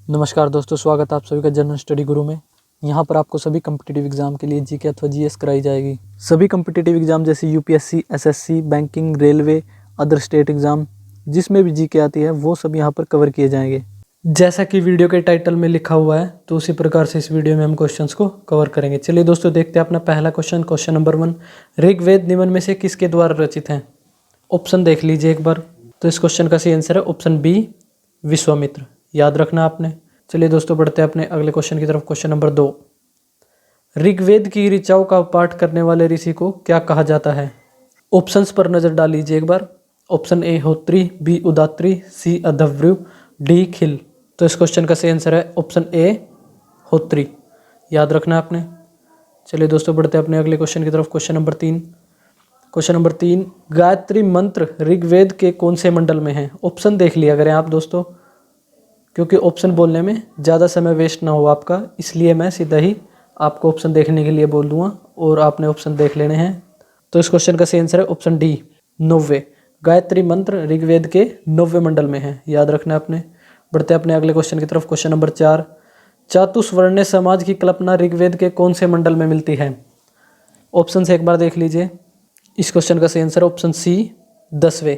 नमस्कार दोस्तों, स्वागत है आप सभी का जनरल स्टडी गुरु में। यहाँ पर आपको सभी कम्पिटिटिव एग्जाम के लिए जीके अथवा जीएस कराई जाएगी। सभी कम्पिटिटिव एग्जाम जैसे UPSC, SSC, banking, railway, other state exam जिसमें भी जीके आती है वो सब यहाँ पर कवर किए जाएंगे। जैसा कि वीडियो के टाइटल में लिखा हुआ है तो उसी प्रकार से इस वीडियो में हम क्वेश्चंस को कवर करेंगे। चलिए दोस्तों देखते हैं अपना पहला क्वेश्चन नंबर 1। ऋग्वेद निम्न में से किसके द्वारा रचित है? ऑप्शन देख लीजिए एक बार। तो इस क्वेश्चन का सही आंसर है ऑप्शन बी, विश्वामित्र। याद रखना आपने। चलिए दोस्तों बढ़ते हैं अपने अगले क्वेश्चन की तरफ। Question number 2। ऋग्वेद की ऋचाओं का पाठ करने वाले ऋषि को क्या कहा जाता है? ऑप्शंस पर नजर डाल लीजिए एक बार। ऑप्शन ए होत्री, बी उदात्री, सी अधव्रु, डी खिल। तो इस क्वेश्चन का सही आंसर है ऑप्शन ए, होत्री। याद रखना आपने। चलिए दोस्तों बढ़ते हैं अपने अगले क्वेश्चन की तरफ। Question number 3। गायत्री मंत्र ऋग्वेद के कौन से मंडल में है? ऑप्शन देख लिया करें आप दोस्तों, क्योंकि ऑप्शन बोलने में ज़्यादा समय वेस्ट ना हो आपका, इसलिए मैं सीधा ही आपको ऑप्शन देखने के लिए बोल दूंगा और आपने ऑप्शन देख लेने हैं। तो इस क्वेश्चन का सही आंसर है ऑप्शन डी, 90। गायत्री मंत्र ऋग्वेद के 90 मंडल में है। याद रखना आपने। बढ़ते अपने अगले क्वेश्चन की तरफ। Question number 4। चातुर्वर्ण्य समाज की कल्पना ऋग्वेद के कौन से मंडल में मिलती है? ऑप्शन से एक बार देख लीजिए। इस क्वेश्चन का सही आंसर ऑप्शन सी, 10वें।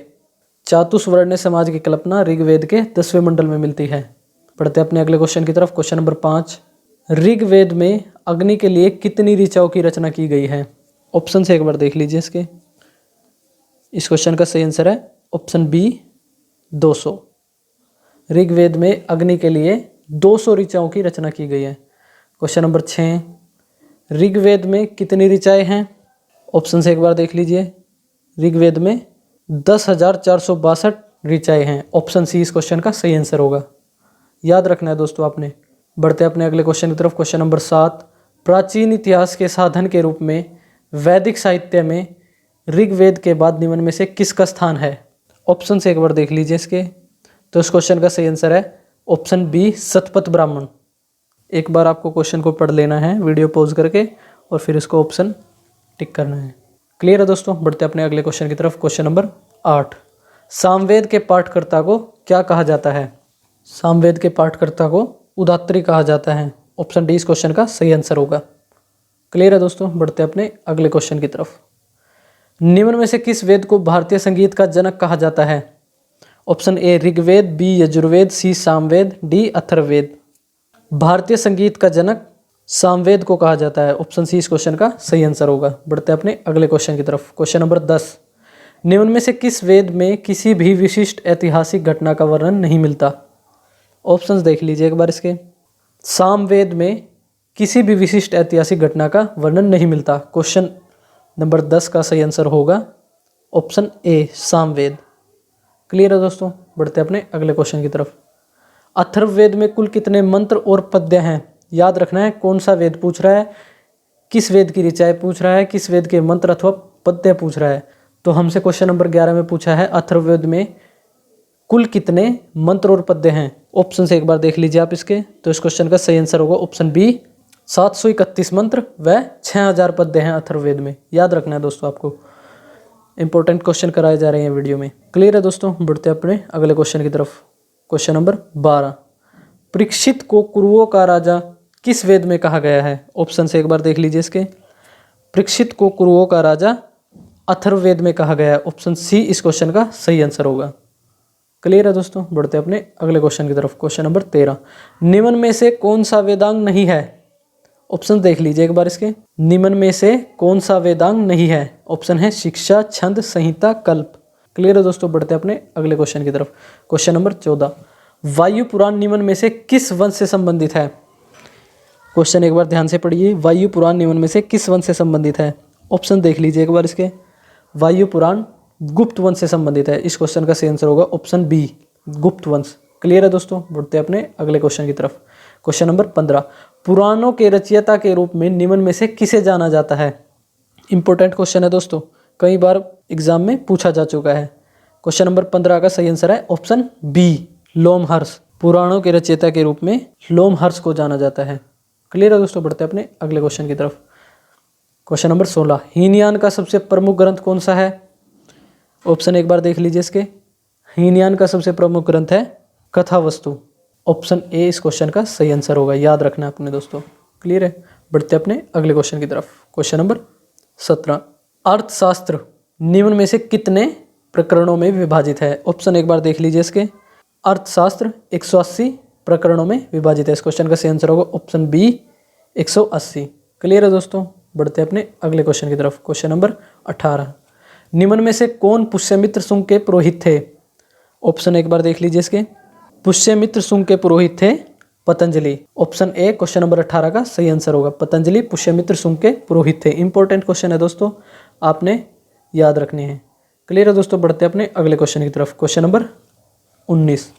चातुर्वर्ण्य समाज की कल्पना ऋग्वेद के 10वें मंडल में मिलती है। पढ़ते अपने अगले क्वेश्चन की तरफ। Question number 5। ऋग्वेद में अग्नि के लिए कितनी ऋचाओं की रचना की गई है? ऑप्शन से एक बार देख लीजिए इसके। इस क्वेश्चन का सही आंसर है ऑप्शन बी, 200। ऋग्वेद में अग्नि के लिए 200 ऋचाओं की रचना की गई है। Question number 6। ऋग्वेद में कितनी ऋचाएं हैं? ऑप्शन से एक बार देख लीजिए। ऋग्वेद में 10,462 ऋचाएं हैं। ऑप्शन सी इस क्वेश्चन का सही आंसर होगा। याद रखना है दोस्तों आपने। बढ़ते अपने अगले क्वेश्चन की तरफ। Question number 7। प्राचीन इतिहास के साधन के रूप में वैदिक साहित्य में ऋग्वेद के बाद निम्न में से किसका स्थान है? ऑप्शन से एक बार देख लीजिए इसके। तो इस क्वेश्चन का सही आंसर है ऑप्शन बी, शतपथ ब्राह्मण। एक बार आपको क्वेश्चन को पढ़ लेना है वीडियो पॉज करके और फिर इसको ऑप्शन टिक करना है। क्लियर है दोस्तों। बढ़ते अपने अगले क्वेश्चन की तरफ। Question number 8। सामवेद के पाठकर्ता को क्या कहा जाता है? सामवेद के पाठकर्ता को उदात्री कहा जाता है। ऑप्शन डी इस क्वेश्चन का सही आंसर होगा। क्लियर है दोस्तों। बढ़ते अपने अगले क्वेश्चन की तरफ। निम्न में से किस वेद को भारतीय संगीत का जनक कहा जाता है? Option A Rigveda, B Yajurveda, C Samaveda, D Atharvaveda. भारतीय संगीत का जनक सामवेद को कहा जाता है। ऑप्शन सी इस क्वेश्चन का सही आंसर होगा। बढ़ते अपने अगले क्वेश्चन की तरफ। Question number 10। निम्न में से किस वेद में किसी भी विशिष्ट ऐतिहासिक घटना का वर्णन नहीं मिलता? ऑप्शंस देख लीजिए एक बार इसके। सामवेद में किसी भी विशिष्ट ऐतिहासिक घटना का वर्णन नहीं मिलता। क्वेश्चन नंबर 10 का सही आंसर होगा ऑप्शन ए, सामवेद। क्लियर है दोस्तों। बढ़ते अपने अगले क्वेश्चन की तरफ। अथर्ववेद में कुल कितने मंत्र और पद्य हैं? याद रखना है कौन सा वेद पूछ रहा है, किस वेद की ऋचाएं पूछ रहा है, किस वेद के मंत्र अथवा पद्य पूछ रहा है। तो हमसे क्वेश्चन नंबर 11 में पूछा है अथर्ववेद में कुल कितने मंत्र और पद्य हैं। ऑप्शन से एक बार देख लीजिए आप इसके। तो इस क्वेश्चन का सही आंसर होगा ऑप्शन बी, 731 मंत्र व 6000 पद्य हैं अथर्ववेद में। याद रखना है दोस्तों आपको। इंपॉर्टेंट क्वेश्चन कराए जा रहे हैं वीडियो में। क्लियर है दोस्तों। बढ़ते अपने अगले क्वेश्चन की तरफ। Question number 12। परीक्षित को कुरुओं का राजा किस वेद में कहा गया है? ऑप्शन से एक बार देख लीजिए इसके। परीक्षित को कुरुओं का राजा अथर्ववेद में कहा गया है। ऑप्शन सी इस क्वेश्चन का सही आंसर होगा। क्लियर है दोस्तों। बढ़ते अपने अगले क्वेश्चन की तरफ। Question number 13। निम्न में से कौन सा वेदांग नहीं है? ऑप्शन देख लीजिए एक बार इसके। निम्न में से कौन सा वेदांग नहीं है? ऑप्शन है शिक्षा, छंद, संहिता, कल्प। क्लियर है दोस्तों। बढ़ते अपने अगले क्वेश्चन की तरफ। Question number 14। वायु पुराण निम्न में से किस वंश से संबंधित है? क्वेश्चन एक बार ध्यान से पढ़िए। वायु पुराण निम्न में से किस वंश से संबंधित है? ऑप्शन देख लीजिए एक बार इसके। वायु पुराण गुप्त वंश से संबंधित है। इस क्वेश्चन का सही आंसर होगा ऑप्शन बी, गुप्त वंश। क्लियर है दोस्तों। बढ़ते अपने अगले क्वेश्चन की तरफ। Question number 15। पुराणों के रचयिता के रूप में निम्न में से किसे जाना जाता है? इंपॉर्टेंट क्वेश्चन है दोस्तों, कई बार एग्जाम में पूछा जा चुका है। क्वेश्चन नंबर 15 का सही आंसर है ऑप्शन बी, लोमहर्ष। पुराणों के रचयिता के रूप में लोमहर्ष को जाना जाता है। क्लियर है दोस्तों। बढ़ते अपने अगले क्वेश्चन की तरफ। Question number 16। हीनयान का सबसे प्रमुख ग्रंथ कौन सा है? ऑप्शन एक बार देख लीजिए इसके। हीनयान का सबसे प्रमुख ग्रंथ है कथावस्तु। ऑप्शन ए इस क्वेश्चन का सही आंसर होगा, याद रखना है अपने दोस्तों। क्लियर है। बढ़ते अपने अगले क्वेश्चन की तरफ। क्वेश्चन नंबर 17, अर्थशास्त्र निम्न में से कितने प्रकरणों में विभाजित है? ऑप्शन एक बार देख लीजिए इसके। अर्थशास्त्र 180 प्रकरणों में विभाजित है। इस क्वेश्चन का सही आंसर होगा ऑप्शन बी 180। क्लियर है दोस्तों। बढ़ते अपने अगले क्वेश्चन की तरफ। क्वेश्चन नंबर 18, निम्न में से कौन पुष्यमित्र शुंग के पुरोहित थे? ऑप्शन एक बार देख लीजिए इसके। पुष्यमित्र शुंग के पुरोहित थे Patanjali. Option A question number 18 का सही आंसर होगा। पतंजलि पुष्यमित्र शुंग के पुरोहित थे। इंपॉर्टेंट क्वेश्चन है दोस्तों, आपने याद रखने हैं। क्लियर है दोस्तों। बढ़ते अपने अगले क्वेश्चन की तरफ। क्वेश्चन नंबर 19,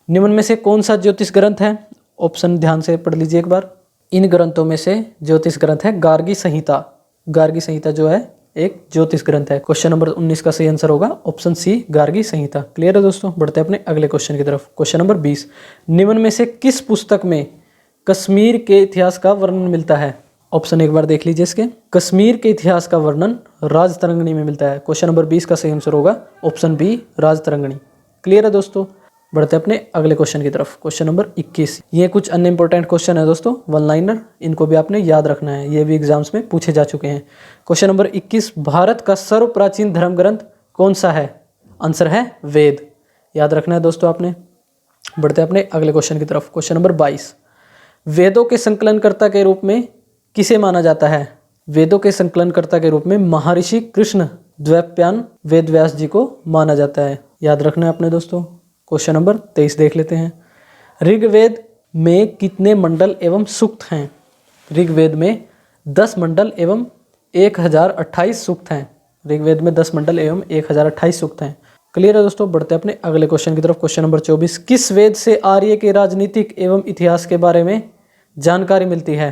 निम्न में से कौन सा ज्योतिष ग्रंथ है? ऑप्शन ध्यान से पढ़ लीजिए एक बार। इन ग्रंथों में से ज्योतिष ग्रंथ है गार्गी संहिता। गार्गी संहिता जो है एक ज्योतिष ग्रंथ है। क्वेश्चन नंबर 19 का सही आंसर होगा ऑप्शन सी गार्गी संहिता। क्लियर है दोस्तों। बढ़ते अपने अगले क्वेश्चन की तरफ। क्वेश्चन नंबर 20, निम्न में से किस पुस्तक में कश्मीर के इतिहास का वर्णन मिलता है? ऑप्शन एक बार देख लीजिए इसके। कश्मीर के इतिहास का वर्णन राजतरंगिणी में मिलता है। क्वेश्चन नंबर 20 का सही आंसर होगा ऑप्शन बी राजतरंगिणी। क्लियर है दोस्तों। बढ़ते अपने अगले क्वेश्चन की तरफ। क्वेश्चन नंबर 21, ये कुछ अन्य इंपॉर्टेंट क्वेश्चन है दोस्तों, वन लाइनर, इनको भी आपने याद रखना है, ये भी एग्जाम्स में पूछे जा चुके हैं। क्वेश्चन नंबर 21, भारत का सर्व प्राचीन धर्म ग्रंथ कौन सा है? आंसर है वेद। याद रखना है दोस्तों आपने। बढ़ते अपने अगले क्वेश्चन की तरफ। क्वेश्चन नंबर 22, वेदों के संकलनकर्ता के रूप में किसे माना जाता है? वेदों के संकलनकर्ता के रूप में महर्षि कृष्ण द्वैपायन वेद व्यास जी को माना जाता है। याद रखना है अपने दोस्तों। क्वेश्चन नंबर 23 देख लेते हैं। ऋग्वेद में कितने मंडल एवं सूक्त हैं? ऋग्वेद में 10 मंडल एवं 1028 सूक्त हैं। ऋग्वेद में 10 मंडल एवं 1028 सूक्त हैं। क्लियर है दोस्तों। बढ़ते अपने अगले क्वेश्चन की तरफ। क्वेश्चन नंबर 24, किस वेद से आर्य के राजनीतिक एवं इतिहास के बारे में जानकारी मिलती है?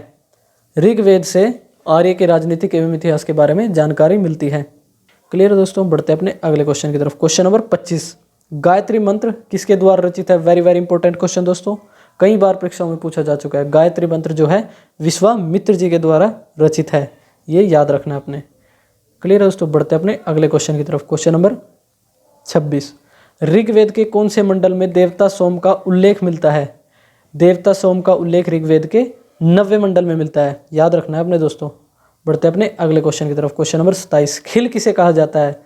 ऋग्वेद से आर्य के राजनीतिक एवं इतिहास के बारे में जानकारी मिलती है। क्लियर है दोस्तों। बढ़ते अपने अगले क्वेश्चन की तरफ। क्वेश्चन नंबर 25, गायत्री मंत्र किसके द्वारा रचित है? वेरी वेरी इंपॉर्टेंट क्वेश्चन दोस्तों, कई बार परीक्षाओं में पूछा जा चुका है। गायत्री मंत्र जो है विश्वामित्र जी के द्वारा रचित है, ये याद रखना है आपने। क्लियर है दोस्तों। बढ़ते अपने अगले क्वेश्चन की तरफ। क्वेश्चन नंबर 26, ऋग्वेद के कौन से मंडल में देवता सोम का उल्लेख मिलता है? देवता सोम का उल्लेख ऋग्वेद के 90वें मंडल में मिलता है। याद रखना है अपने दोस्तों। बढ़ते अपने अगले क्वेश्चन की तरफ। क्वेश्चन नंबर 27, खिल किसे कहा जाता है?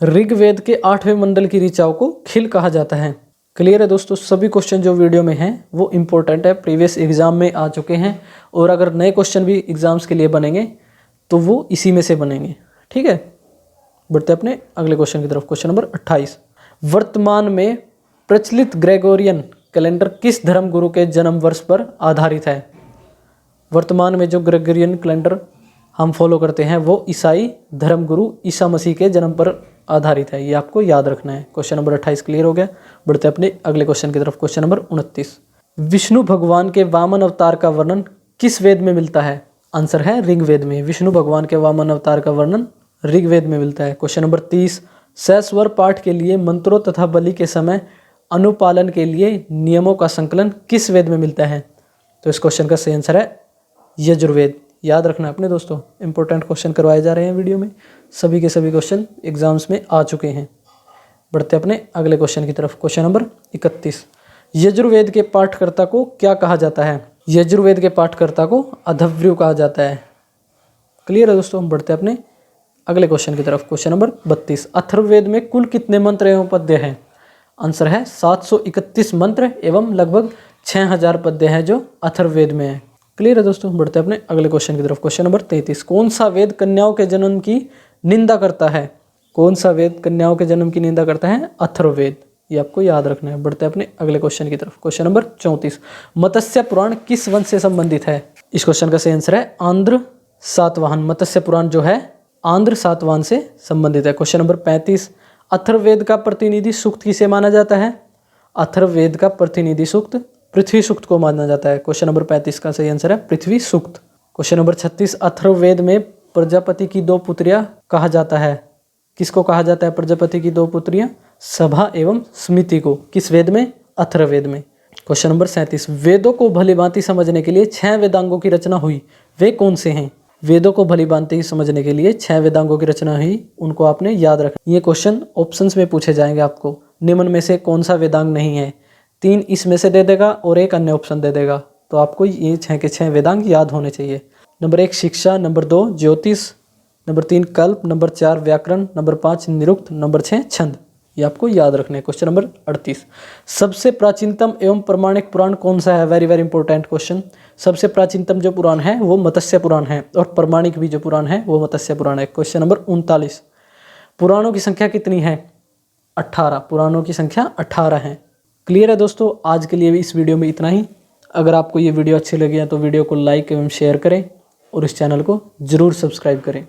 ऋग्वेद के 8वें मंडल की ऋचाओं को खिल कहा जाता है। क्लियर है दोस्तों। सभी क्वेश्चन जो वीडियो में हैं वो इंपॉर्टेंट है, प्रीवियस एग्जाम में आ चुके हैं, और अगर नए क्वेश्चन भी एग्जाम्स के लिए बनेंगे तो वो इसी में से बनेंगे। ठीक है। बढ़ते अपने अगले क्वेश्चन की तरफ। क्वेश्चन नंबर 28, वर्तमान में प्रचलित ग्रेगोरियन कैलेंडर किस धर्म गुरु के जन्म वर्ष पर आधारित है? वर्तमान में जो ग्रेगोरियन कैलेंडर हम फॉलो करते हैं वो ईसाई धर्मगुरु ईसा मसीह के जन्म पर आधारित है, ये आपको याद रखना है। क्वेश्चन नंबर 28 क्लियर हो गया। बढ़ते अपने अगले क्वेश्चन की तरफ। क्वेश्चन नंबर 29, विष्णु भगवान के वामन अवतार का वर्णन किस वेद में मिलता है? आंसर है ऋग्वेद में। विष्णु भगवान के वामन अवतार का वर्णन ऋग्वेद में मिलता है। क्वेश्चन नंबर 30, सहस्वर पाठ के लिए मंत्रों तथा बलि के समय अनुपालन के लिए नियमों का संकलन किस वेद में मिलता है? तो इस क्वेश्चन का सही आंसर है यजुर्वेद। याद रखना अपने दोस्तों, इंपॉर्टेंट क्वेश्चन करवाए जा रहे हैं वीडियो में, सभी के सभी क्वेश्चन एग्जाम्स में आ चुके हैं। बढ़ते अपने अगले क्वेश्चन की तरफ। क्वेश्चन नंबर 31, यजुर्वेद के पाठकर्ता को क्या कहा जाता है? यजुर्वेद के पाठकर्ता को अधव्यु कहा जाता है। क्लियर है दोस्तों। बढ़ते अपने अगले क्वेश्चन की तरफ। क्वेश्चन नंबर 32, अथर्ववेद में कुल कितने मंत्र एवं पद्य हैं? आंसर है 731 मंत्र एवं लगभग 6000 पद्य हैं जो अथर्ववेद में है। क्लियर है दोस्तों। बढ़ते अपने अगले क्वेश्चन की तरफ। क्वेश्चन नंबर 33, कौन सा वेद कन्याओं के जन्म की निंदा करता है? कौन सा वेद कन्याओं के जन्म की निंदा करता है? अथर्ववेद। ये आपको याद रखना है। बढ़ते अपने अगले क्वेश्चन की तरफ। क्वेश्चन नंबर 34, मत्स्य पुराण किस वंश से संबंधित है? इस क्वेश्चन का सही आंसर है आंध्र सातवाहन। मत्स्य पुराण जो है आंध्र सातवाहन से संबंधित है। क्वेश्चन नंबर 35, अथर्ववेद का प्रतिनिधि सूक्त किसे माना जाता है? अथर्ववेद का प्रतिनिधि सूक्त पृथ्वी सूक्त को माना जाता है। क्वेश्चन नंबर 35 का सही आंसर है पृथ्वी सूक्त। क्वेश्चन नंबर 36, अथर्ववेद में प्रजापति की 2 पुत्रियां कहा जाता है। किसको कहा जाता है प्रजापति की 2 पुत्रियां? सभा एवं स्मिति को। किस वेद में? अथर्ववेद में। क्वेश्चन नंबर 37, वेदों को भलीभांति समझने के लिए 6 वेदांगों की रचना हुई, वे कौन से हैं? वेदों को भलीभांति समझने के लिए 6 वेदांगों की रचना हुई, उनको आपने याद रखना। ये क्वेश्चन ऑप्शंस में पूछे जाएंगे आपको। निम्न में से कौन सा वेदांग नहीं है? 3 इसमें से दे देगा और एक अन्य ऑप्शन दे देगा। तो आपको ये 6 के 6 वेदांग याद होने चाहिए। नंबर 1 शिक्षा, नंबर 2 ज्योतिष, नंबर 3 कल्प, नंबर 4 व्याकरण, नंबर 5 निरुक्त, नंबर 6 छंद। ये आपको याद रखने। क्वेश्चन नंबर 38, सबसे प्राचीनतम एवं प्रमाणिक पुराण कौन सा है? Very very important question. सबसे प्राचीनतम जो पुराण है वो मत्स्य पुराण है और प्रमाणिक भी जो पुराण है वो मत्स्य पुराण है। क्वेश्चन नंबर 39, पुराणों की संख्या कितनी है? 18। पुराणों की संख्या 18 है। क्लियर है दोस्तों? आज के लिए भी इस वीडियो में इतना ही। अगर आपको ये वीडियो अच्छी लगी है तो वीडियो को लाइक एवं शेयर करें और इस चैनल को जरूर सब्सक्राइब करें।